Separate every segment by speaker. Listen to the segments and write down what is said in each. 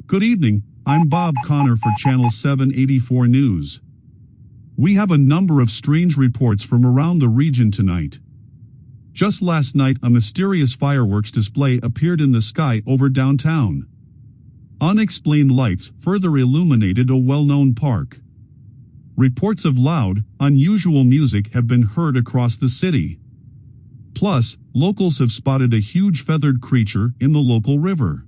Speaker 1: Good evening, I'm Bob Connor for Channel 784 News. We have a number of strange reports from around the region tonight. Just last night, a mysterious fireworks display appeared in the sky over downtown. Unexplained lights further illuminated a well-known park. Reports of loud, unusual music have been heard across the city. Plus, locals have spotted a huge feathered creature in the local river.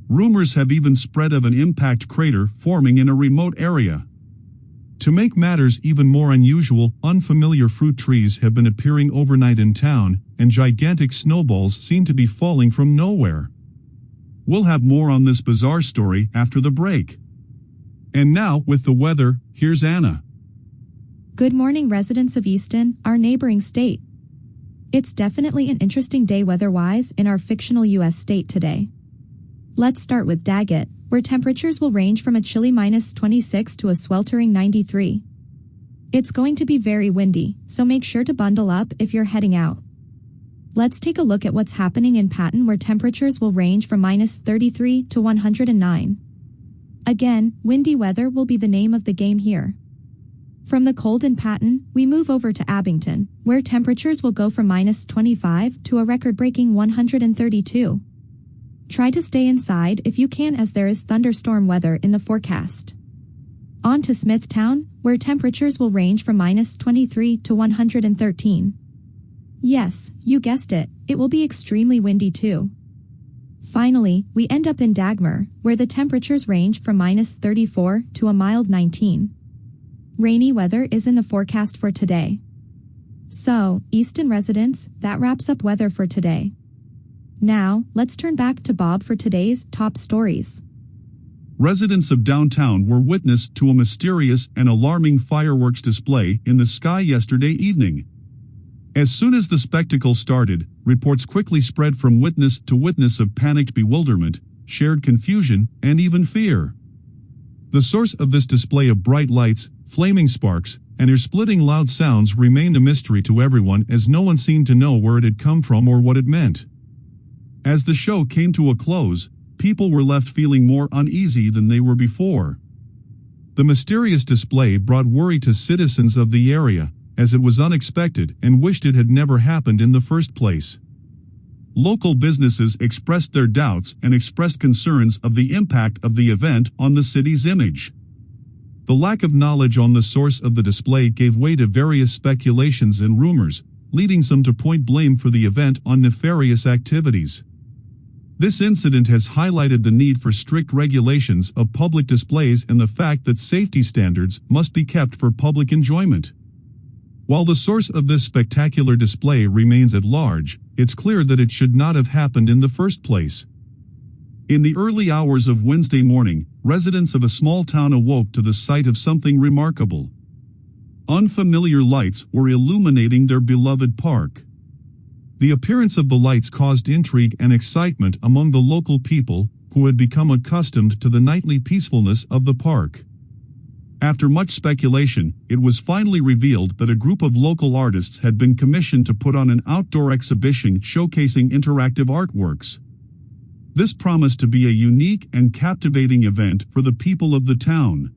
Speaker 1: Rumors have even spread of an impact crater forming in a remote area. To make matters even more unusual, unfamiliar fruit trees have been appearing overnight in town, and gigantic snowballs seem to be falling from nowhere. We'll have more on this bizarre story after the break. And now, with the weather, here's Anna.
Speaker 2: Good morning, residents of Easton, our neighboring state. It's definitely an interesting day weather-wise in our fictional U.S. state today. Let's start with Daggett, where temperatures will range from a chilly -26 to a sweltering 93. It's going to be very windy, so make sure to bundle up if you're heading out. Let's take a look at what's happening in Patton, where temperatures will range from -33 to 109. Again, windy weather will be the name of the game here. From the cold in Patton, we move over to Abington, where temperatures will go from -25 to a record-breaking 132. Try to stay inside if you can, as there is thunderstorm weather in the forecast. On to Smithtown, where temperatures will range from -23 to 113. Yes, you guessed it, it will be extremely windy too. Finally, we end up in Dagmar, where the temperatures range from -34 to a mild 19. Rainy weather is in the forecast for today. So, Easton residents, that wraps up weather for today. Now, let's turn back to Bob for today's top stories.
Speaker 1: Residents of downtown were witness to a mysterious and alarming fireworks display in the sky yesterday evening. As soon as the spectacle started, reports quickly spread from witness to witness of panicked bewilderment, shared confusion, and even fear. The source of this display of bright lights, flaming sparks, and ear-splitting loud sounds remained a mystery to everyone, as no one seemed to know where it had come from or what it meant. As the show came to a close, people were left feeling more uneasy than they were before. The mysterious display brought worry to citizens of the area, as it was unexpected and wished it had never happened in the first place. Local businesses expressed their doubts and expressed concerns of the impact of the event on the city's image. The lack of knowledge on the source of the display gave way to various speculations and rumors, leading some to point blame for the event on nefarious activities. This incident has highlighted the need for strict regulations of public displays and the fact that safety standards must be kept for public enjoyment. While the source of this spectacular display remains at large, it's clear that it should not have happened in the first place. In the early hours of Wednesday morning, residents of a small town awoke to the sight of something remarkable. Unfamiliar lights were illuminating their beloved park. The appearance of the lights caused intrigue and excitement among the local people, who had become accustomed to the nightly peacefulness of the park. After much speculation, it was finally revealed that a group of local artists had been commissioned to put on an outdoor exhibition showcasing interactive artworks. This promised to be a unique and captivating event for the people of the town.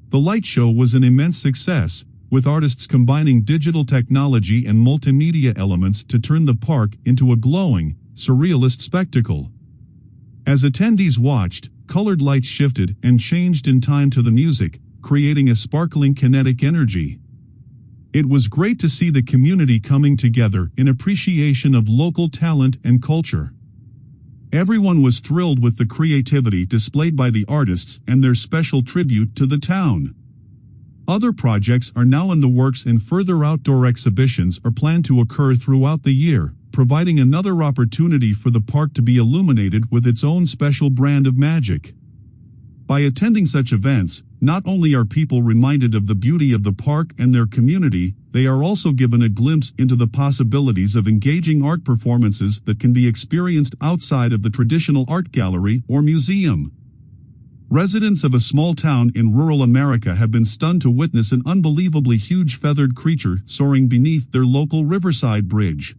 Speaker 1: The light show was an immense success, with artists combining digital technology and multimedia elements to turn the park into a glowing, surrealist spectacle. As attendees watched, colored lights shifted and changed in time to the music, creating a sparkling kinetic energy. It was great to see the community coming together in appreciation of local talent and culture. Everyone was thrilled with the creativity displayed by the artists and their special tribute to the town. Other projects are now in the works, and further outdoor exhibitions are planned to occur throughout the year, providing another opportunity for the park to be illuminated with its own special brand of magic. By attending such events, not only are people reminded of the beauty of the park and their community, they are also given a glimpse into the possibilities of engaging art performances that can be experienced outside of the traditional art gallery or museum. Residents of a small town in rural America have been stunned to witness an unbelievably huge feathered creature soaring beneath their local riverside bridge.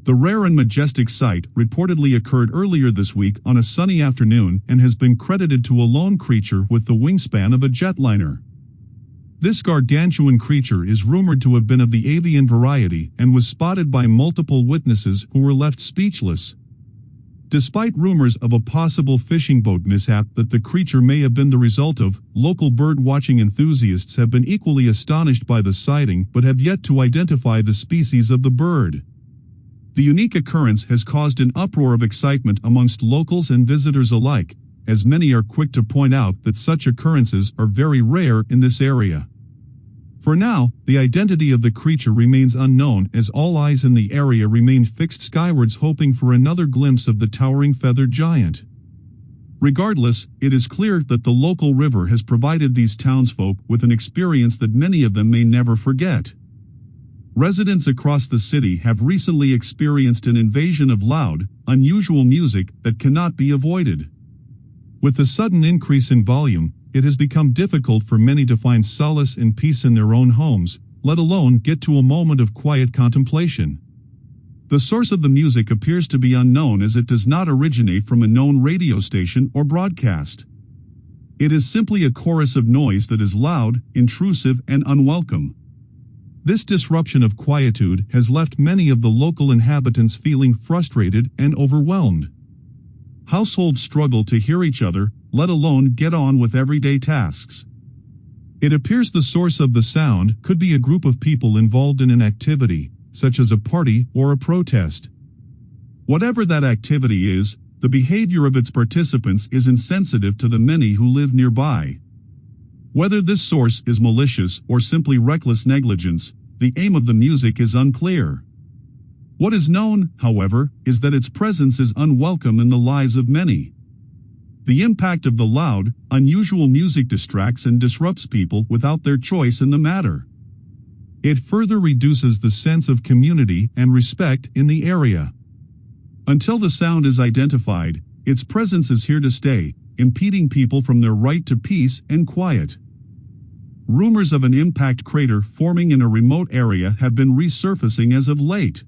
Speaker 1: The rare and majestic sight reportedly occurred earlier this week on a sunny afternoon and has been credited to a lone creature with the wingspan of a jetliner. This gargantuan creature is rumored to have been of the avian variety and was spotted by multiple witnesses who were left speechless. Despite rumors of a possible fishing boat mishap that the creature may have been the result of, local bird-watching enthusiasts have been equally astonished by the sighting but have yet to identify the species of the bird. The unique occurrence has caused an uproar of excitement amongst locals and visitors alike, as many are quick to point out that such occurrences are very rare in this area. For now, the identity of the creature remains unknown as all eyes in the area remain fixed skywards hoping for another glimpse of the towering feathered giant. Regardless, it is clear that the local river has provided these townsfolk with an experience that many of them may never forget. Residents across the city have recently experienced an invasion of loud, unusual music that cannot be avoided. With the sudden increase in volume, it has become difficult for many to find solace and peace in their own homes, let alone get to a moment of quiet contemplation. The source of the music appears to be unknown as it does not originate from a known radio station or broadcast. It is simply a chorus of noise that is loud, intrusive, and unwelcome. This disruption of quietude has left many of the local inhabitants feeling frustrated and overwhelmed. Households struggle to hear each other, let alone get on with everyday tasks. It appears the source of the sound could be a group of people involved in an activity, such as a party or a protest. Whatever that activity is, the behavior of its participants is insensitive to the many who live nearby. Whether this source is malicious or simply reckless negligence, the aim of the music is unclear. What is known, however, is that its presence is unwelcome in the lives of many. The impact of the loud, unusual music distracts and disrupts people without their choice in the matter. It further reduces the sense of community and respect in the area. Until the sound is identified, its presence is here to stay, impeding people from their right to peace and quiet. Rumors of an impact crater forming in a remote area have been resurfacing as of late.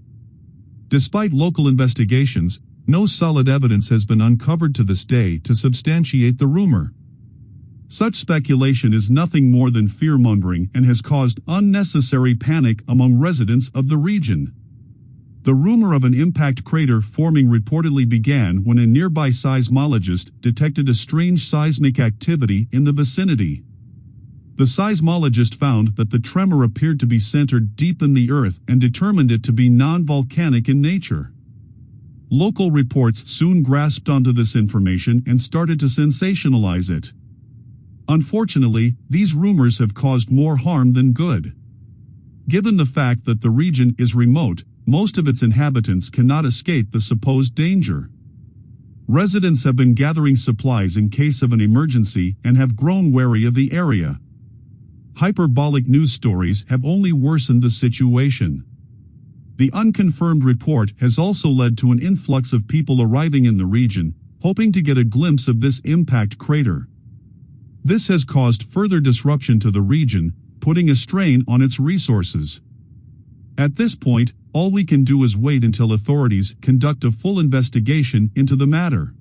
Speaker 1: Despite local investigations, no solid evidence has been uncovered to this day to substantiate the rumor. Such speculation is nothing more than fear-mongering and has caused unnecessary panic among residents of the region. The rumor of an impact crater forming reportedly began when a nearby seismologist detected a strange seismic activity in the vicinity. The seismologist found that the tremor appeared to be centered deep in the earth and determined it to be non-volcanic in nature. Local reports soon grasped onto this information and started to sensationalize it. Unfortunately, these rumors have caused more harm than good. Given the fact that the region is remote, most of its inhabitants cannot escape the supposed danger. Residents have been gathering supplies in case of an emergency and have grown wary of the area. Hyperbolic news stories have only worsened the situation. The unconfirmed report has also led to an influx of people arriving in the region, hoping to get a glimpse of this impact crater. This has caused further disruption to the region, putting a strain on its resources. At this point, all we can do is wait until authorities conduct a full investigation into the matter.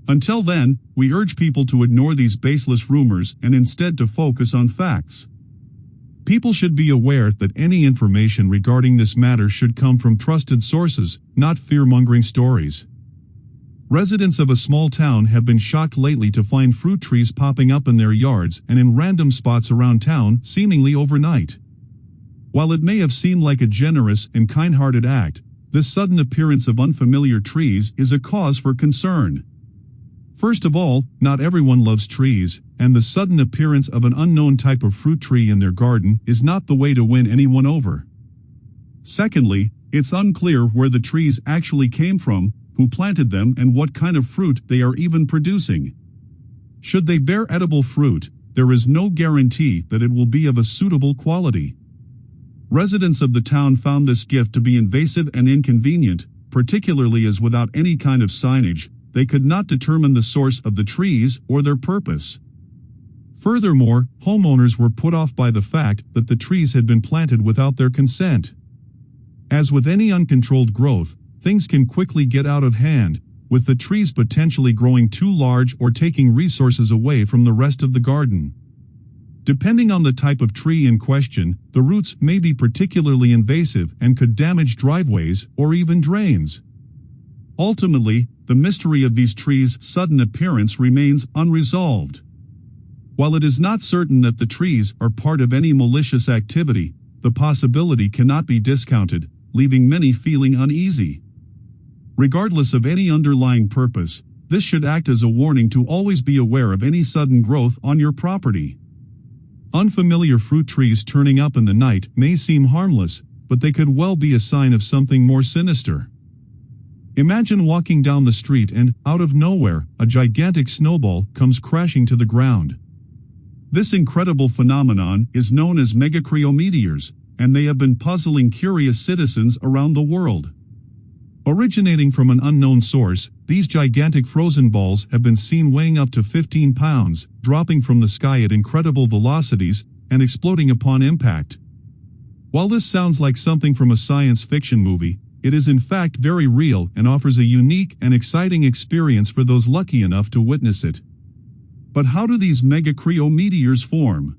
Speaker 1: Until then, we urge people to ignore these baseless rumors and instead to focus on facts. People should be aware that any information regarding this matter should come from trusted sources, not fear-mongering stories. Residents of a small town have been shocked lately to find fruit trees popping up in their yards and in random spots around town, seemingly overnight. While it may have seemed like a generous and kind-hearted act, this sudden appearance of unfamiliar trees is a cause for concern. First of all, not everyone loves trees, and the sudden appearance of an unknown type of fruit tree in their garden is not the way to win anyone over. Secondly, it's unclear where the trees actually came from, who planted them, and what kind of fruit they are even producing. Should they bear edible fruit, there is no guarantee that it will be of a suitable quality. Residents of the town found this gift to be invasive and inconvenient, particularly as without any kind of signage, they could not determine the source of the trees or their purpose. Furthermore, homeowners were put off by the fact that the trees had been planted without their consent. As with any uncontrolled growth, things can quickly get out of hand, with the trees potentially growing too large or taking resources away from the rest of the garden. Depending on the type of tree in question, the roots may be particularly invasive and could damage driveways or even drains. Ultimately, the mystery of these trees' sudden appearance remains unresolved. While it is not certain that the trees are part of any malicious activity, the possibility cannot be discounted, leaving many feeling uneasy. Regardless of any underlying purpose, this should act as a warning to always be aware of any sudden growth on your property. Unfamiliar fruit trees turning up in the night may seem harmless, but they could well be a sign of something more sinister. Imagine walking down the street and, out of nowhere, a gigantic snowball comes crashing to the ground. This incredible phenomenon is known as megacryometeors, and they have been puzzling curious citizens around the world. Originating from an unknown source, these gigantic frozen balls have been seen weighing up to 15 pounds, dropping from the sky at incredible velocities, and exploding upon impact. While this sounds like something from a science fiction movie, it is in fact very real and offers a unique and exciting experience for those lucky enough to witness it. But how do these megacryometeors form?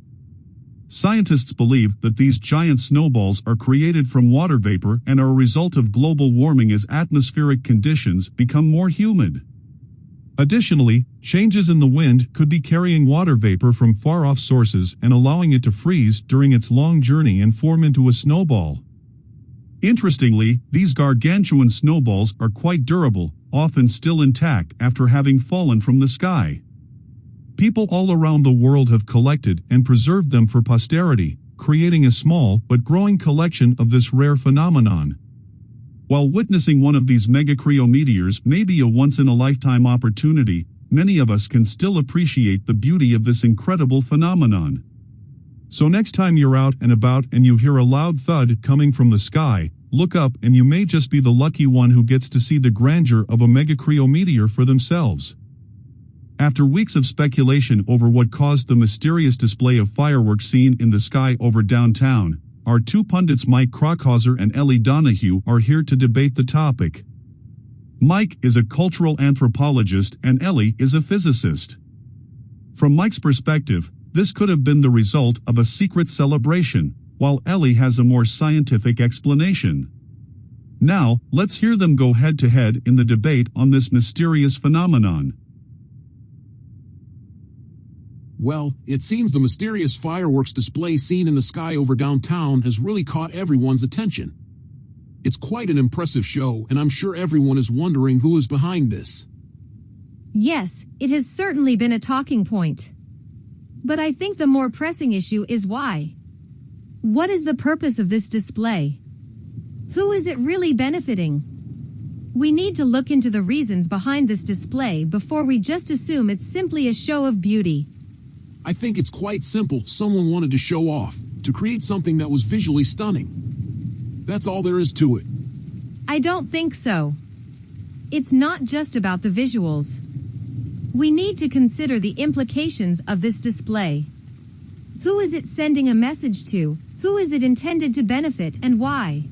Speaker 1: Scientists believe that these giant snowballs are created from water vapor and are a result of global warming as atmospheric conditions become more humid. Additionally, changes in the wind could be carrying water vapor from far-off sources and allowing it to freeze during its long journey and form into a snowball. Interestingly, these gargantuan snowballs are quite durable, often still intact after having fallen from the sky. People all around the world have collected and preserved them for posterity, creating a small but growing collection of this rare phenomenon. While witnessing one of these megacryometeors may be a once-in-a-lifetime opportunity, many of us can still appreciate the beauty of this incredible phenomenon. So next time you're out and about and you hear a loud thud coming from the sky, look up and you may just be the lucky one who gets to see the grandeur of a megacryometeor for themselves. After weeks of speculation over what caused the mysterious display of fireworks seen in the sky over downtown, our two pundits Mike Krockhauser and Ellie Donahue are here to debate the topic. Mike is a cultural anthropologist and Ellie is a physicist. From Mike's perspective, this could have been the result of a secret celebration, while Ellie has a more scientific explanation. Now, let's hear them go head-to-head in the debate on this mysterious phenomenon.
Speaker 3: Well, it seems the mysterious fireworks display seen in the sky over downtown has really caught everyone's attention. It's quite an impressive show, and I'm sure everyone is wondering who is behind this.
Speaker 4: Yes, it has certainly been a talking point. But I think the more pressing issue is why. What is the purpose of this display? Who is it really benefiting? We need to look into the reasons behind this display before we just assume it's simply a show of beauty.
Speaker 3: I think it's quite simple. Someone wanted to show off, to create something that was visually stunning. That's all there is to it.
Speaker 4: I don't think so. It's not just about the visuals. We need to consider the implications of this display. Who is it sending a message to? Who is it intended to benefit and why?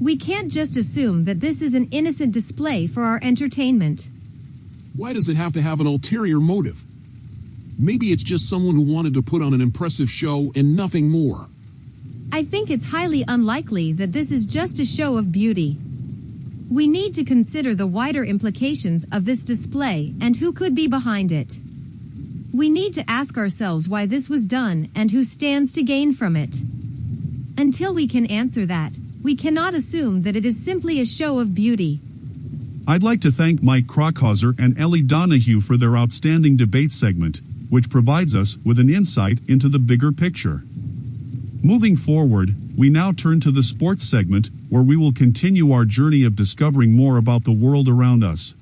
Speaker 4: We can't just assume that this is an innocent display for our entertainment.
Speaker 3: Why does it have to have an ulterior motive? Maybe it's just someone who wanted to put on an impressive show and nothing more.
Speaker 4: I think it's highly unlikely that this is just a show of beauty. We need to consider the wider implications of this display and who could be behind it. We need to ask ourselves why this was done and who stands to gain from it. Until we can answer that, we cannot assume that it is simply a show of beauty.
Speaker 1: I'd like to thank Mike Krockhauser and Ellie Donahue for their outstanding debate segment, which provides us with an insight into the bigger picture. Moving forward, we now turn to the sports segment, where we will continue our journey of discovering more about the world around us.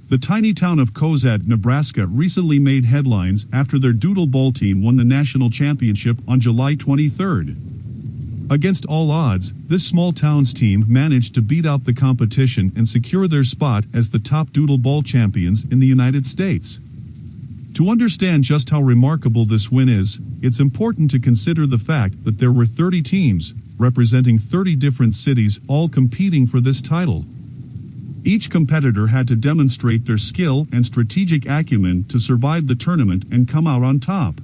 Speaker 1: The tiny town of Cozad, Nebraska recently made headlines after their Doodle Bowl team won the national championship on July 23rd. Against all odds, this small town's team managed to beat out the competition and secure their spot as the top Doodle Bowl champions in the United States. To understand just how remarkable this win is, it's important to consider the fact that there were 30 teams, representing 30 different cities, all competing for this title. Each competitor had to demonstrate their skill and strategic acumen to survive the tournament and come out on top.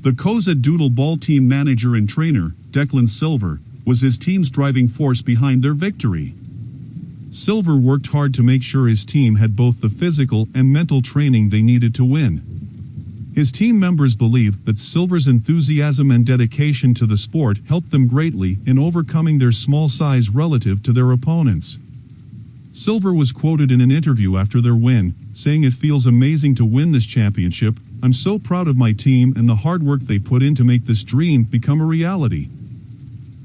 Speaker 1: The Cozad Doodle Ball team manager and trainer, Declan Silver, was his team's driving force behind their victory. Silver worked hard to make sure his team had both the physical and mental training they needed to win. His team members believe that Silver's enthusiasm and dedication to the sport helped them greatly in overcoming their small size relative to their opponents. Silver was quoted in an interview after their win, saying, "It feels amazing to win this championship. I'm so proud of my team and the hard work they put in to make this dream become a reality."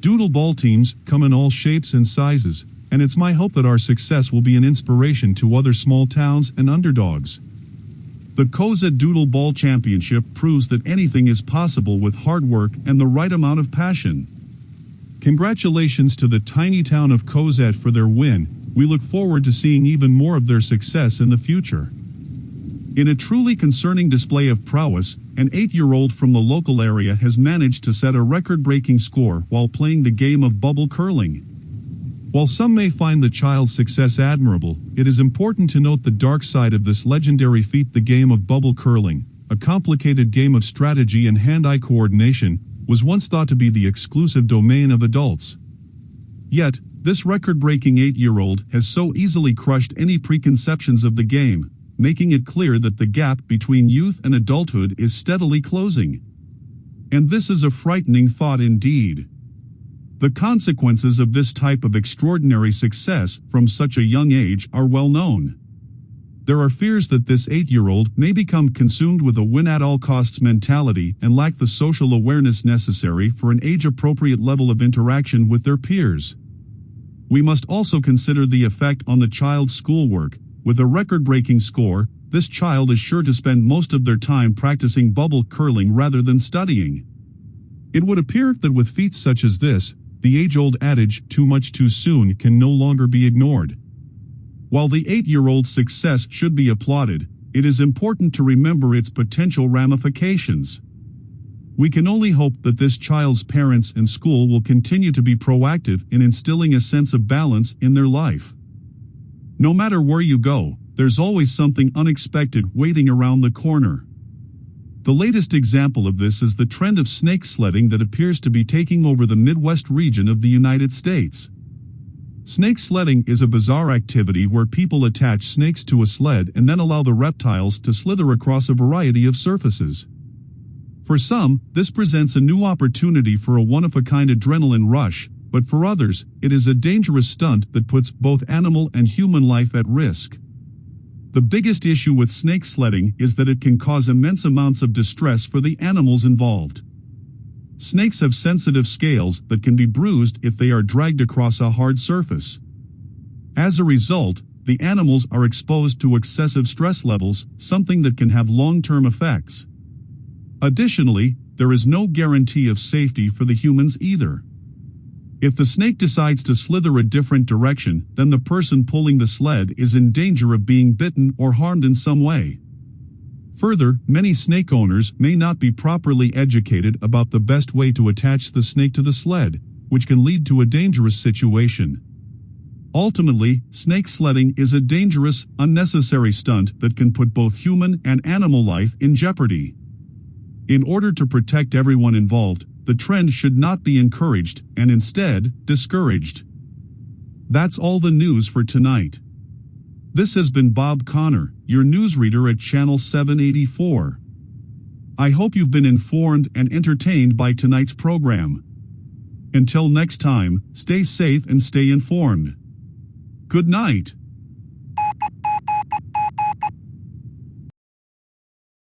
Speaker 1: Doodle ball teams come in all shapes and sizes, and it's my hope that our success will be an inspiration to other small towns and underdogs. The Cozad Doodle Ball Championship proves that anything is possible with hard work and the right amount of passion. Congratulations to the tiny town of Cozad for their win. We look forward to seeing even more of their success in the future. In a truly concerning display of prowess, an 8-year-old from the local area has managed to set a record-breaking score while playing the game of bubble curling. While some may find the child's success admirable, it is important to note the dark side of this legendary feat. The game of bubble curling, a complicated game of strategy and hand-eye coordination, was once thought to be the exclusive domain of adults. Yet, this record-breaking 8-year-old has so easily crushed any preconceptions of the game, making it clear that the gap between youth and adulthood is steadily closing. And this is a frightening thought indeed. The consequences of this type of extraordinary success from such a young age are well known. There are fears that this 8-year-old may become consumed with a win-at-all-costs mentality and lack the social awareness necessary for an age-appropriate level of interaction with their peers. We must also consider the effect on the child's schoolwork. With a record-breaking score, this child is sure to spend most of their time practicing bubble curling rather than studying. It would appear that with feats such as this, the age-old adage, "too much too soon," can no longer be ignored. While the 8-year-old's success should be applauded, it is important to remember its potential ramifications. We can only hope that this child's parents and school will continue to be proactive in instilling a sense of balance in their life. No matter where you go, there's always something unexpected waiting around the corner. The latest example of this is the trend of snake sledding that appears to be taking over the Midwest region of the United States. Snake sledding is a bizarre activity where people attach snakes to a sled and then allow the reptiles to slither across a variety of surfaces. For some, this presents a new opportunity for a one-of-a-kind adrenaline rush, but for others, it is a dangerous stunt that puts both animal and human life at risk. The biggest issue with snake sledding is that it can cause immense amounts of distress for the animals involved. Snakes have sensitive scales that can be bruised if they are dragged across a hard surface. As a result, the animals are exposed to excessive stress levels, something that can have long-term effects. Additionally, there is no guarantee of safety for the humans either. If the snake decides to slither a different direction, then the person pulling the sled is in danger of being bitten or harmed in some way. Further, many snake owners may not be properly educated about the best way to attach the snake to the sled, which can lead to a dangerous situation. Ultimately, snake sledding is a dangerous, unnecessary stunt that can put both human and animal life in jeopardy. In order to protect everyone involved, the trend should not be encouraged and instead discouraged. That's all the news for tonight. This has been Bob Connor, your newsreader at Channel 784. I hope you've been informed and entertained by tonight's program. Until next time, stay safe and stay informed. Good night.